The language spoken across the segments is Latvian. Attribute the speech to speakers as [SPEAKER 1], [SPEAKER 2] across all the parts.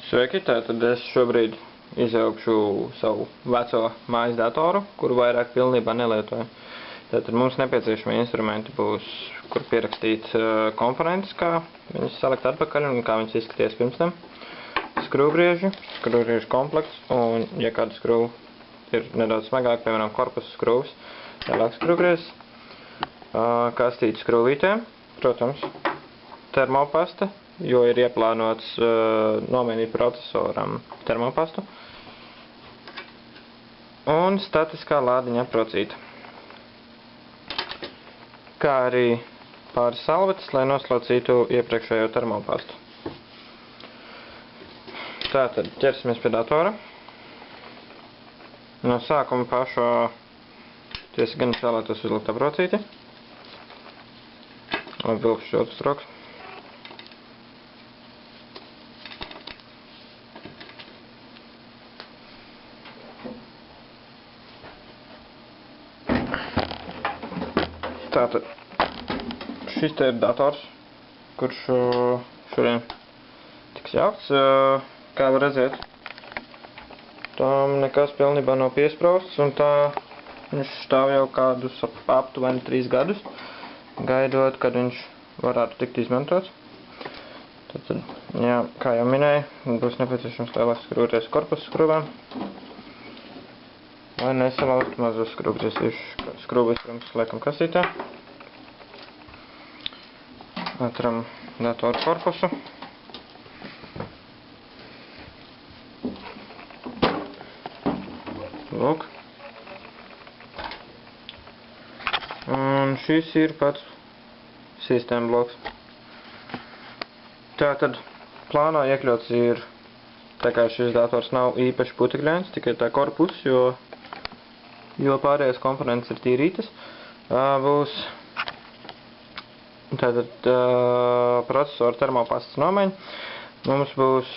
[SPEAKER 1] Sveiki, tātad es šobrīd izjaukšu savu veco mājas datoru, kuru vairāk pilnībā nelietoju. Tātad mums nepieciešami instrumenti būs, kur pierakstīt komponentes, kā viņas salikt atpakaļ un kā viņas izskaties pirms tam. Skrūvgrieži komplekts, un ja kāda skrūva ir nedaudz smagāk, piemēram korpusa skrūvas, lielāks skrūvgriezis. Kastītes skrūvītēm, protams, termopasta, jo ir ieplānots nomainīt procesoram termopastu. Un statiskā lādiņa aprocīta. Kā arī pāris salvetes, lai noslaucītu iepriekšējo termopastu. Tātad ķersimies pie datora. No sākuma pašo tiesa gan vēlētos uzlikt aprocīti. Un vilkšu šos uz rokas. Tātad, šis te ir dators, kurš šodien tiks jaukts. Kā var redzēt, tam nekas pilnībā nav piesprausts, un tā viņš stāv jau kādus aptuveni 3 gadus, gaidot, kad viņš varētu tikt izmantots. Tātad, jā, kā jau minēju, būs nepieciešams lielāks skrūvgriežs korpusa skrūvēm, lai nesalauzt mazos skrūvgriežus. Skrūves pirms liekam kasītē. Atveram datoru korpusu. Lūk. Un šis ir pats sistēma bloks. Tātad plānā iekļauts ir, tā kā šis dators nav īpaši putekļains, tikai tā korpus, jo pārējās komponentes ir tīrītas, būs tātad procesora termopastas nomaiņa. Mums būs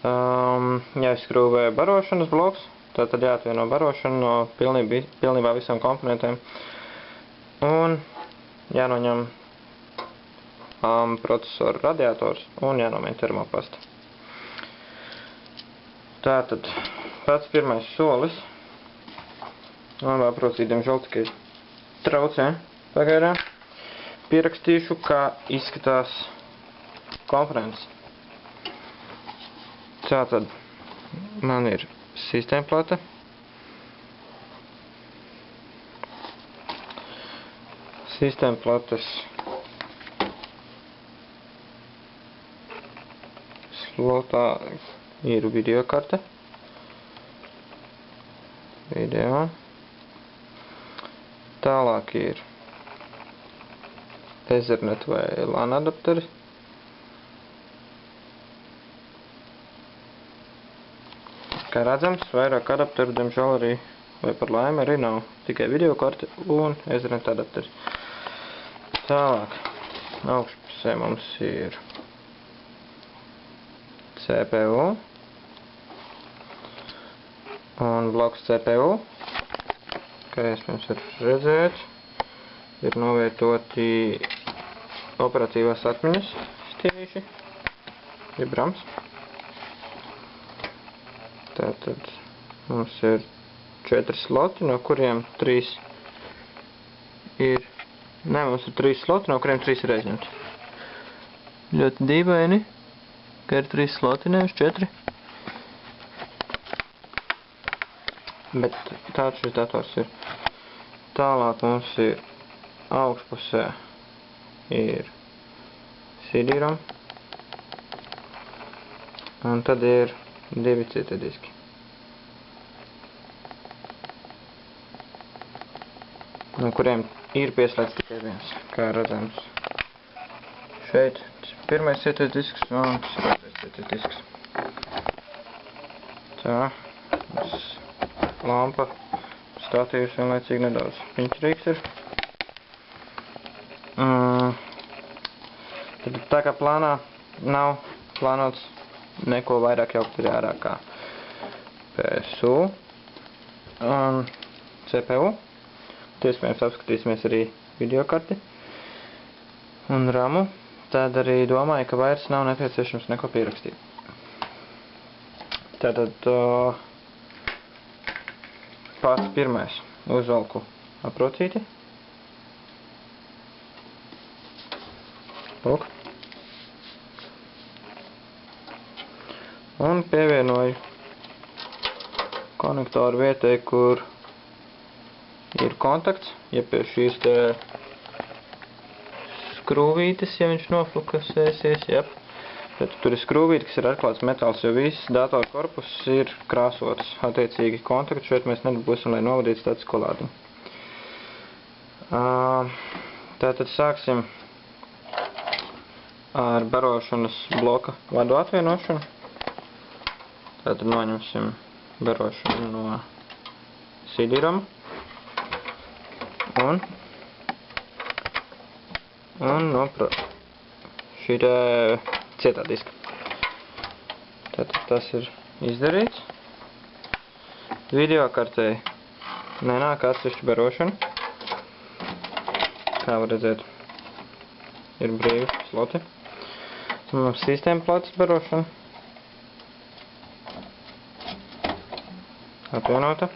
[SPEAKER 1] jāizskrūvē barošanas bloks, tātad jāatvieno barošana no pilnībā visām komponentēm, un jānoņem procesora radiators un jānomaina termopasta. Tātad pats pirmais solis. Un aprocīt, diemžēl, tikai traucē pagaidām. Pierakstīšu, kā izskatās komponents. Tātad man ir sistēmplate. Sistēmplates slotā ir videokarte. Video. Tālāk ir Ethernet vai LAN adapteri. Kā redzams, vairāk adapteru, diemžēl arī, vai par laimi arī nav. Tikai videokarte un Ethernet adapteri. Tālāk, augšpusē mums ir CPU un bloks CPU. Kā iespējams var redzēt, ir novietoti operatīvās atmiņas stienīši, jeb RAMs. Tātad mums ir 4 sloti, no kuriem 3 ir, mums ir 3 sloti, no kuriem 3 ir aizņemti. Ļoti dīvaini, ka ir 3 sloti, nevis 4. Bet tāds šis dators ir. Tālāk mums ir augšpusē ir CD-ROM. Un tad ir 2 citi diski. No kuriem ir pieslēgts tikai viens, kā redzams. Šeit pirmais cietais disks un otrais cietais disks. Tā. Lampa, statīvs vienlaicīgi nedaudz piņķerīgs ir. Tad tā kā plānā nav plānots neko vairāk jaukt ir ārā kā PSU un CPU. Iespējams apskatīsimies arī videokarti un RAMu. Tad arī domāju, ka vairs nav nepieciešams neko pierakstīt. Tātad pats pirmais uzvalku aprocīti. Lūk. Un pievienoju konektoru vietai, kur ir kontakts, ja pie šīs te skrūvītes, ja viņš noflukasēsies, jeb. Tad tur ir skrūvīte, kas ir atklāts metāls, jo viss datora korpus ir krāsots. Attiecīgi kontaktu šeit mēs nedabūsim, lai novadītu statisko lādiņu. Tātad sāksim ar barošanas bloka vadu atvienošanu. Tātad noņemsim barošanu no CD-ROM un no šī cietā diska. Tātad tas ir izdarīts. Videokartei nenāk atsevišķa barošana. Kā var redzēt, ir brīvi sloti. Mums sistēma plātes barošana. Atvienota.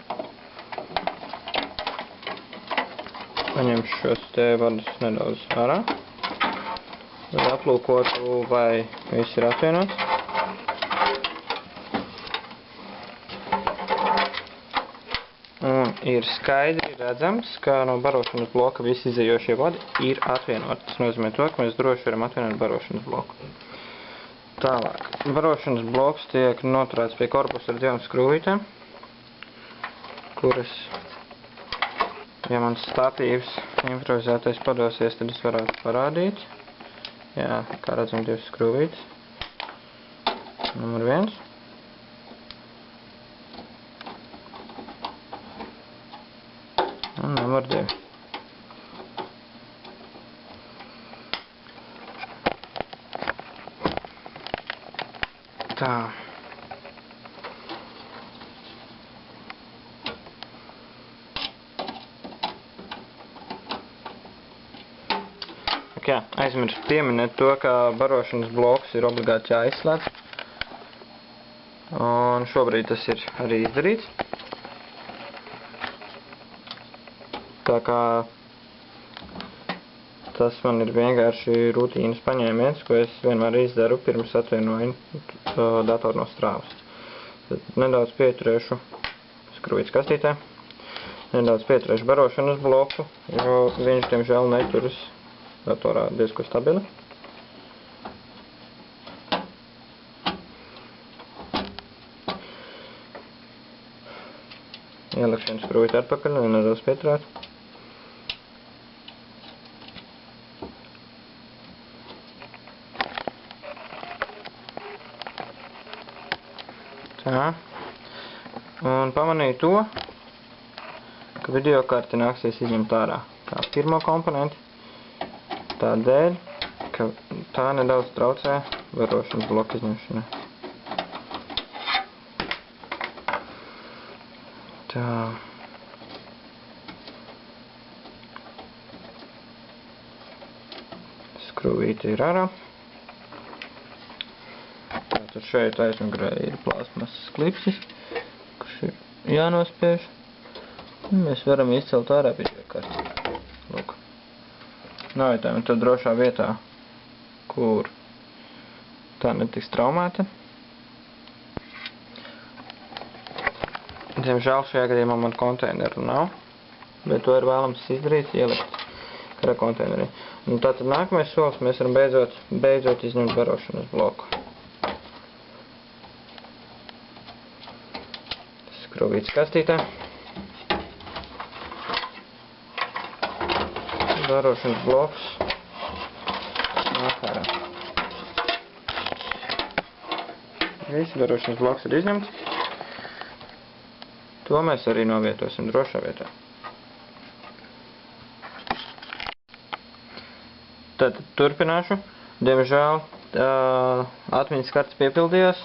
[SPEAKER 1] Paņemšu šos te vadus nedaudz ārā. Lai aplūkotu, vai viss ir atvienots. Un ir skaidri redzams, ka no barošanas bloka visi izējošie vadi ir atvienoti. Tas nozīmē to, ka mēs droši varam atvienot barošanas bloku. Tālāk. Barošanas bloks tiek noturēts pie korpusa ar 2 skrūvītēm, kuras, ja mans statīvs improvizētais padosies, tad es varētu parādīt. Jā, kā redzam, 2 skrūvītes. Numur 1. Un numur 2. Tā. Jā, aizmirst pieminēt to, ka barošanas bloks ir obligāti jāizslēdz. Un šobrīd tas ir arī izdarīts. Tā kā tas man ir vienkārši rutīnas paņēmiens, ko es vienmēr izdaru pirms atvienoju datoru no strāvas. Tad nedaudz pieturēšu skrūvītes kastītē. Nedaudz pieturēšu barošanas bloku, jo viņš, diemžēl, neturas datorā diezko stabili. Ielikšu vienu skrūvīti atpakaļ, lai nedaudz pieturētu. Tā. Un pamanīju to, ka videokarte nāksies izņemt ārā kā pirmo komponenti. Tādēļ, ka tā nedaudz traucē barošanas bloku izņemšanai. Tā. Skrūvīte ir ārā. Tātad šeit aizmugurē ir plāstmasas klipsis, kurš ir jānospiež. Un mēs varam izcelt ārā videokarti. Lūk. Novietojam to drošā vietā, kur tā netiks traumēta. Diemžēl šajā gadījumā man konteineru nav, bet to ir vēlams izdarīt, ielikt kara konteinerī. Un tātad nākamais solis mēs varam beidzot izņemt barošanas bloku. Skrūvītes kastītē. Barošanas bloks nāk ārā. Viss barošanas bloks ir izņemts. To mēs arī novietosim drošā vietā. Tad turpināšu. Diemžēl atmiņas kartes piepildījās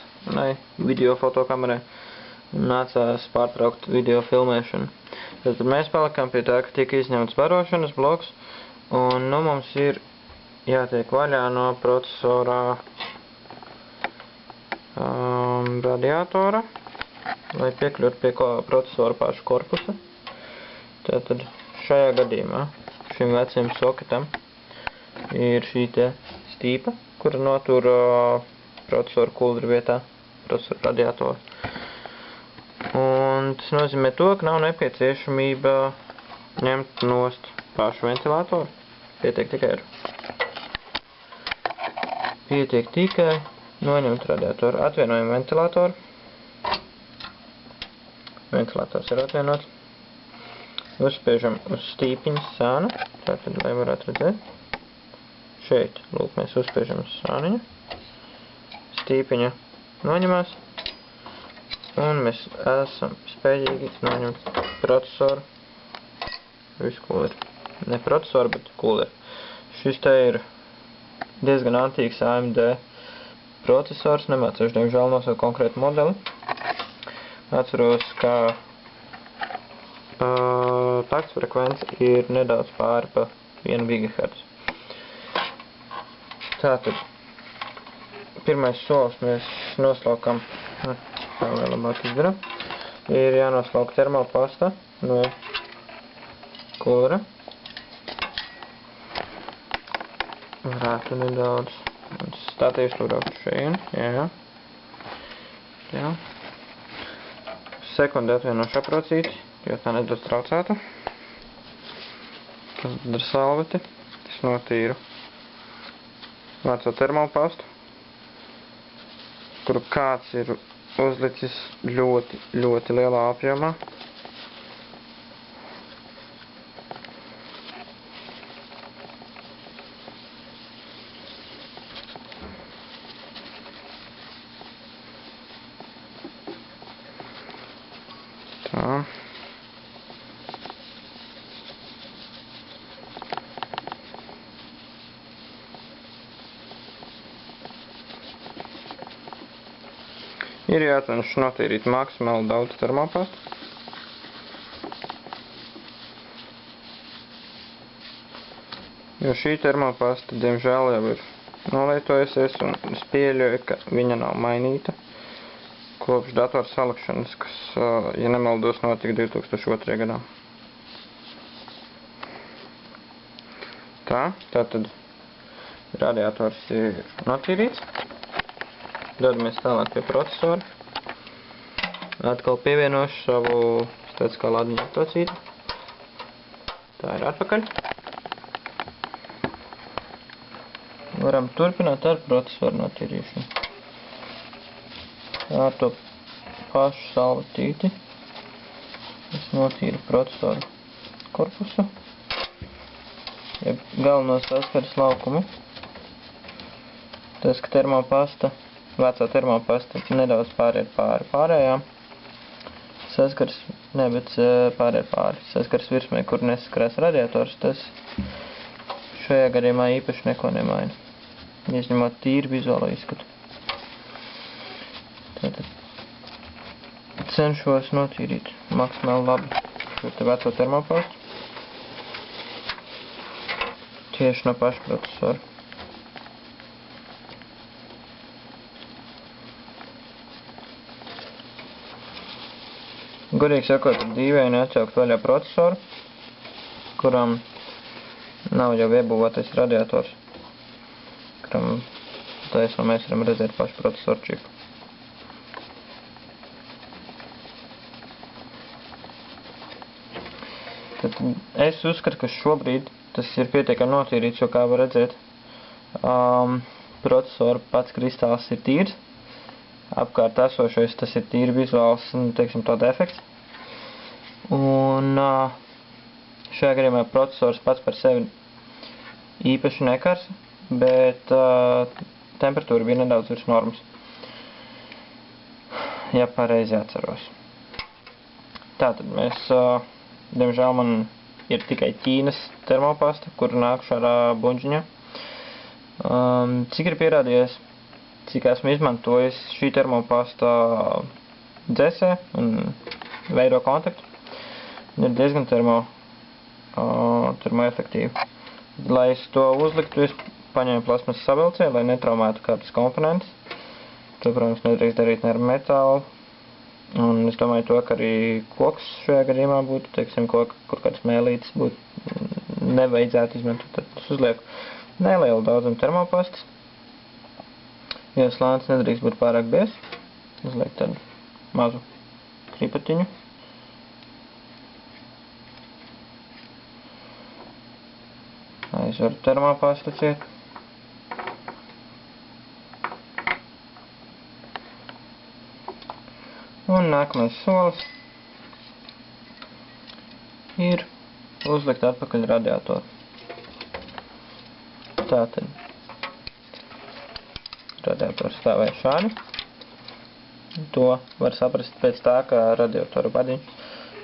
[SPEAKER 1] video fotokamerai un nācās pārtraukt video filmēšanu. Tad mēs palikām pie tā, ka tika izņemts barošanas bloks, un nu mums ir jātiek vaļā no procesora radiatora, lai piekļūtu pie procesora pašu korpusa. Tātad šajā gadījumā šim veciem soketam ir šī te stīpa, kura notur procesoru kuldru vietā, procesoru radiatoru. Un tas nozīmē to, ka nav nepieciešamība ņemt nost pašu ventilatoru. Pietiek tikai noņemt radiatoru. Atvienojam ventilatoru. Ventilators ir atvienots. Uzspiežam uz stīpiņas sānu. Tātad, lai varētu redzēt. Šeit, lūk, mēs uzspiežam uz sāniņu. Stīpiņa noņemās. Un mēs esam spējīgi noņemt procesoru. Visu kuleri. Ne procesoru, bet kuleri. Šis te ir diezgan antīks AMD procesors. Nemācīšu, diemžēl, nosaukt konkrētu modeli. Atceros, ka takts frekvence ir nedaudz pāri pa 1 GHz. Tātad, pirmais solis mēs noslaukam, tā vēl labāk izdarām, ir jānoslauk termopasta no kulera. Varētu nedaudz stātīšu braukt šeit, jā. Sekundi atvienošu aprocīti, jo tā nedaudz traucētu. Tad ar salveti es notīru veco termopastu, kuru kāds ir uzlicis ļoti lielā apjomā. Tā. Ir jācenšas notīrīt maksimāli daudz termopastu. Jo šī termopasta, diemžēl, jau ir nolietojusies, un es pieļauju, ka viņa nav mainīta kopš datoru salikšanas, kas, ja nemaldos, notika 2002. gadā. Tātad radiators ir notīrīts. Dodamies tālāk pie procesora. Atkal pievienošu savu statiskā ladiņa aprocīti. Tā ir atpakaļ. Varam turpināt ar procesoru notīrīšanu. Ar to pašu salvetīti es notīru procesoru korpusu. Galveno saskares laukumu. Tas, ka vecā termopasta nedaudz pāriet pāri pārējām. Saskars, ne, bet pāriet pāri. Saskars virsmē, kur nesaskarās radiators, tas šajā gadījumā īpaši neko nemaina. Izņemot tīri vizuālo izskatu. Tātad cenšos notīrīt maksimāli labi šo te veco termopastu. Tieši no paša procesora. Godīgi sakot, ir dīvaini atjaukt vaļā procesoru, kuram nav jau iebūvētais radiators, kuram taisnā mēs varam redzēt pašu procesoru čipu. Tad es uzskatu, ka šobrīd tas ir pietiekami notīrīts, jo kā var redzēt, procesora pats kristāls ir tīrs. Apkārt esošais tas ir tīri vizuāls, teiksim, tāda efekts. Un šajā gadījumā procesors pats par sevi īpaši nekars, bet temperatūra bija nedaudz virs normas. Ja pareizi atceros. Tātad mēs, diemžēl man ir tikai Ķīnas termopasta, kur nāk šādā buņģiņā. Cik ir pierādījies, cik esmu izmantojis šī termopasta dzēsē un veido kontaktu, ir diezgan termoefektīvi. Lai es to uzliktu, es paņēmu plasmas savilcēju, lai netraumētu kādas komponentes. To, protams, nedrīkst darīt ne ar metālu. Un es domāju to, ka arī koks šajā gadījumā būtu, teiksim, kur kāds mēlītis būtu nevajadzētu izmantot. Tad es uzlieku nelielu daudzumu termopastas. Jo slānis nedrīkst būt pārāk biezs. Uzlieku tādu mazu kripatiņu. Aizveru termopastu ciet. Un nākamais solis ir uzlikt atpakaļ radiatoru. Tātad radiators stāvēja šādi. To var saprast pēc tā, ka radiatora badiņš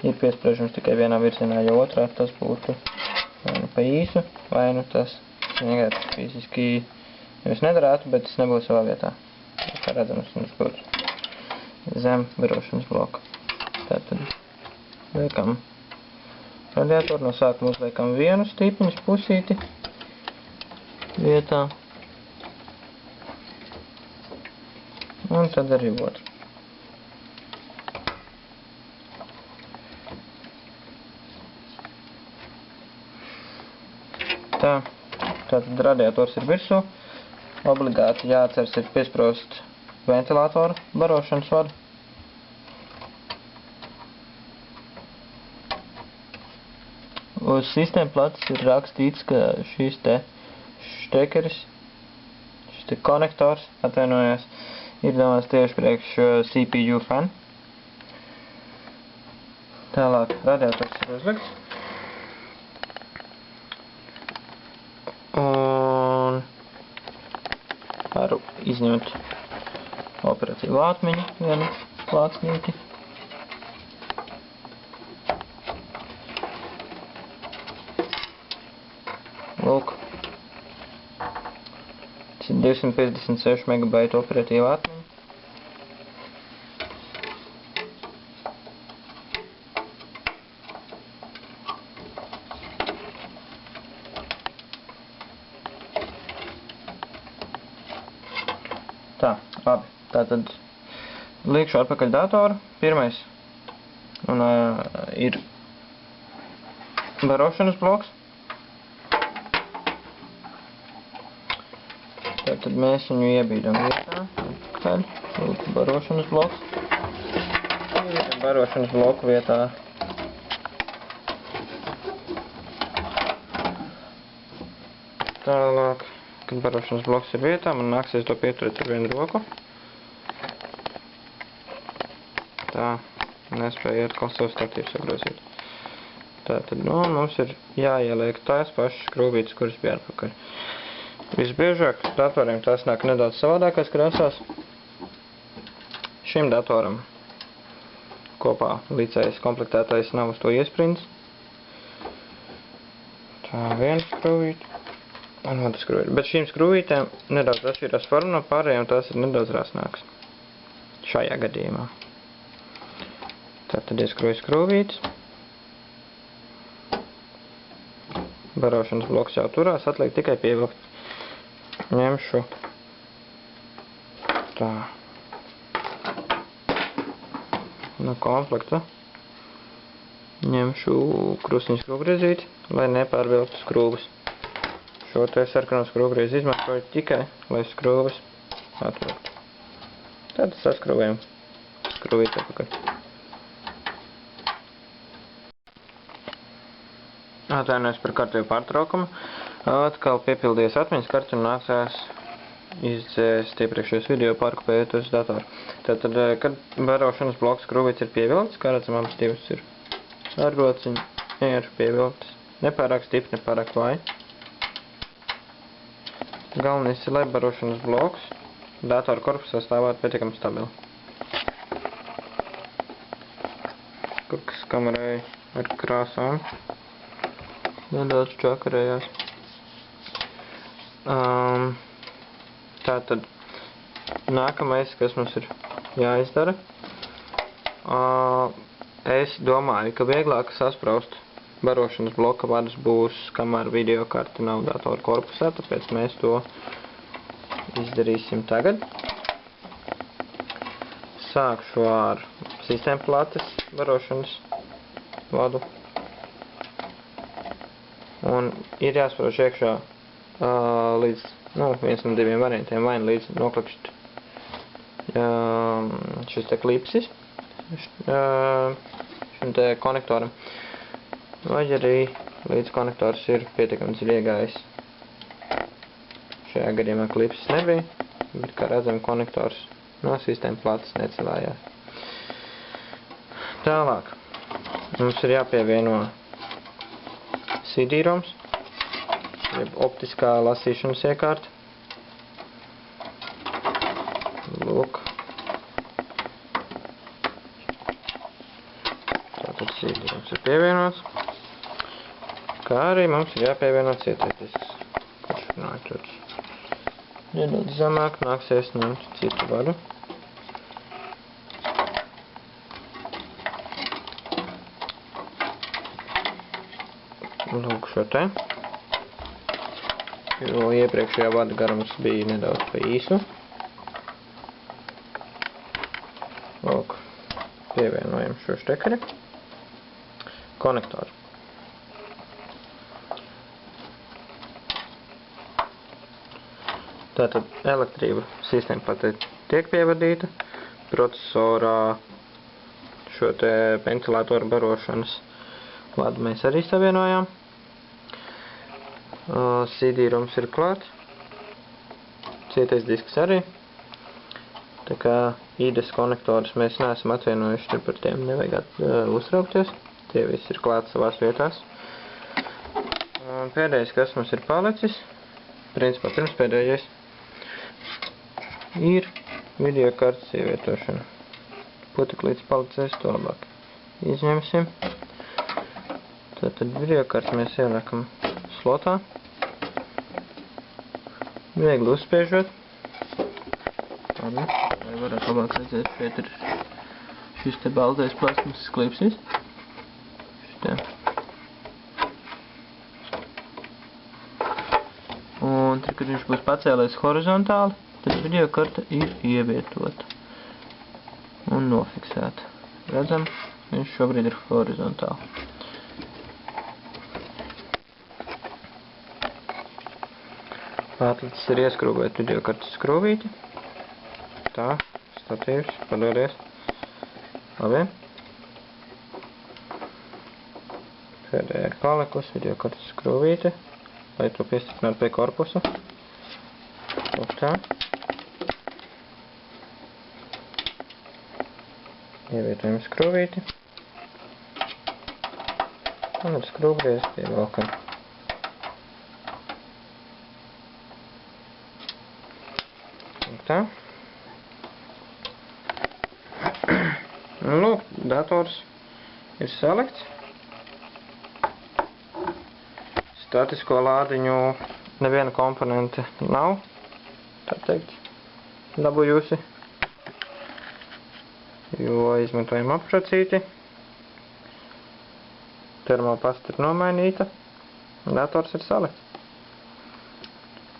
[SPEAKER 1] ir piespriežams tikai vienā virzienā, jo otrā tas būtu vai nu pa īsu, vai nu tas vienkārši fiziski nevis nedarētu, bet tas nebūtu savā vietā. Kā redzams, mums būtu zem barošanas bloka. Tātad liekam radiatoru, no sākuma uzliekam vienu stīpiņas pusīti vietā. Un tad arī otru. Tātad radiators ir virsū. Obligāti jāatceras ir piesprost ventilātoru barošanas vadu. Uz sistēma plates ir rakstīts, ka šis te štekeris, šis te konektors, atvainojās, ir domāts tieši priekš CPU fan. Tālāk radiators ir uzlikts. Un varu izņemt operatīvu atmiņu, vienu plāksnīti. Lūk. Tas ir 256 MB operatīva atmiņa. Tā, labi. Tātad liekšu atpakaļ datoru. Pirmais un, ir barošanas bloks. Tātad mēs viņu iebīdam vietā. Atpakaļ. Lūk, barošanas bloks. Iebīdam barošanas bloku vietā. Tālāk. Kad barošanas bloks ir vietā, man nāksies to pieturēt ar vienu roku. Tā, nespēju atkal savu statīvu sagrozīt. Tātad, mums ir jāieliek tās pašas skrūvītes, kuras bija atpakaļ. Visbiežāk datoriem tās nāk nedaudz savādākās krāsās. Šim datoram kopā līdzējs komplektētais nav uz to iesprints. Tā, viena skrūvīte. Un otrs skrūvīte. Bet šīm skrūvītēm nedaudz atšķirās forma, no pārējām tās ir nedaudz rāsnākas. Šajā gadījumā. Tātad ieskrūju skrūvītes. Barošanas bloks jau turās, atliek tikai pievilkt. Ņemšu tā no komplekta. Ņemšu krustiņu skrūvgriezīti, lai nepārvilktu skrūvas. Šo te sarkano skrūvgriezi izmantoju tikai, lai skrūvas atvilktu. Tad saskrūvējam skrūvīti atpakaļ. Atvainojos par kārtēju pārtraukumu. Atkal piepildījies atmiņas karti un nācās izdzēst iepriekšējos video pārkopējot uz datoru. Tātad, kad barošanas bloks skrūvītes ir pievilktas, kā redzam, abas divas ir ar rociņu, ir pievilktas. Nepārāk stipri, nepārāk vāji. Galvenais ir, lai barošanas bloks datora korpusā stāvētu pietiekami stabili. Kaut kas kamerēja ar krāsām. Nedaudz čakarējās. Tātad nākamais, kas mums ir jāizdara. Es domāju, ka vieglāk saspraust barošanas bloka vadus būs, kamēr videokarte nav datora korpusā, tāpēc mēs to izdarīsim tagad. sākšu ar sistēmplates barošanas vadu. Un ir jāsprauž iekšā līdz, viens no diviem variantiem, vai līdz noklikšķi šis te klipsis šim te konektoram, vai arī līdz konektors ir pietiekami dziļi iegājis. Šajā gadījumā klipsis nebija, bet, kā redzam, konektors no sistēmplates necilājās. Tālāk mums ir jāpievieno CD-ROMs, jeb optiskā lasīšanas iekārta. Lūk. Tātad CD-ROMs ir pievienots. Kā arī mums ir jāpievieno cietais disks, kurš nākot nedaudz zemāk, nāksies ņemt citu vadu. Lūk šo te, jo iepriekšējā vada garums bija nedaudz pa īsu. Lūk, pievienojam šo štekari. Konektoru. Tātad elektrība sistēmplatē tiek pievadīta, procesorā šo te ventilātoru barošanas vadu mēs arī savienojām. CD-ROMs ir klāts, cietais disks arī, tā kā IDES konektorus mēs neesam atvienojuši, tur par tiem nevajag uztraukties, tie visi ir klāts savās vietās. Un pēdējais, kas mums ir palicis, principā pirms pēdējais, ir videokartes ievietošana. Ko tik līdz palicies, to labāk izņemsim. Tātad videokartes mēs ieliekam slotā. Viegli uzspiežot. Lai varētu labāk redzēt, šeit ir šis te baltais plasmasas klipsis. Un tad, kad viņš būs pacēlies horizontāli, tad videokarta ir ievietota un nofiksēta. Redzam, viņš šobrīd ir horizontāli. Atlicis ir ieskrūvēt videokartes skrūvīti. Tā, statīvs, padodies. Labi. Pēdējā ir palikus videokartes skrūvīti, lai to piestiprinātu pie korpusa. Lūk tā. Ievietojam skrūvīti. Un ar skrūvgriezi pievelkam. Tā. Lūk, dators ir salikts. Statisko lādiņu neviena komponente nav, tā teikt, dabūjusi, jo izmantojam apšacīti. Termopasta ir nomainīta, dators ir salikts.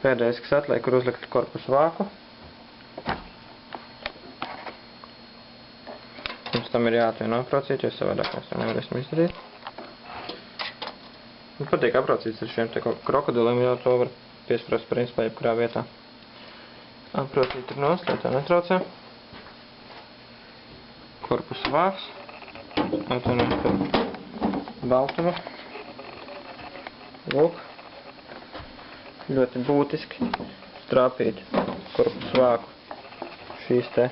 [SPEAKER 1] Pēdējais, kas atliek, ir uzlikt korpusu vāku. Mums tam ir jāatvieno apraucīt, jo savādāk mēs to nevarēsim izdarīt. Man patīk apraucīts ar šiem te krokodiliem, jo to var piesprast principā jebkurā vietā. Apraucīt ir nost, lai tā netraucē. Korpusa vāks. Atvienojam par baltumu. Lūk. Ļoti būtiski strāpīt korpusu vāku šīs te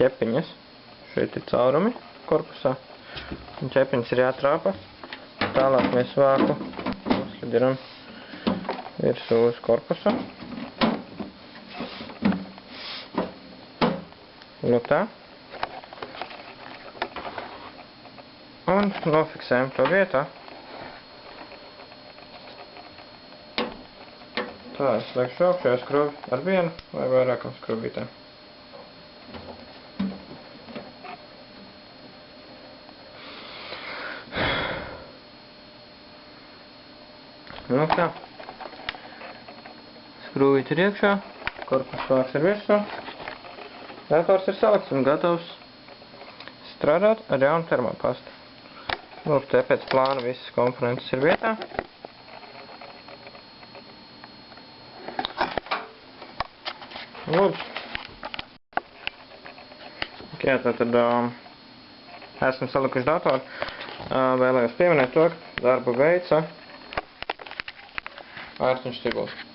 [SPEAKER 1] ķepiņas. Šeit ir caurumi korpusā. Un ķepiņas ir jātrāpa. Tālāk mēs vāku uzslidiram virsū uz korpusu. Lūk tā. Un nofiksējam to vietā. Tā, es liekšu augšējā skruvi ar vienu vai vairākam skruvītēm. Nu tā. Skrūvīte ir iekšā, korpus vāks ir virsū. Dators ir salikts un gatavs strādāt ar jaunu termopastu. Lūk, te pēc plāna visas komponentes ir vietā. Lūdzu. Jā, tātad esam salikuši datoru. Vēlējos pieminēt to, ka darbu veica Ārtiņš Cibuls.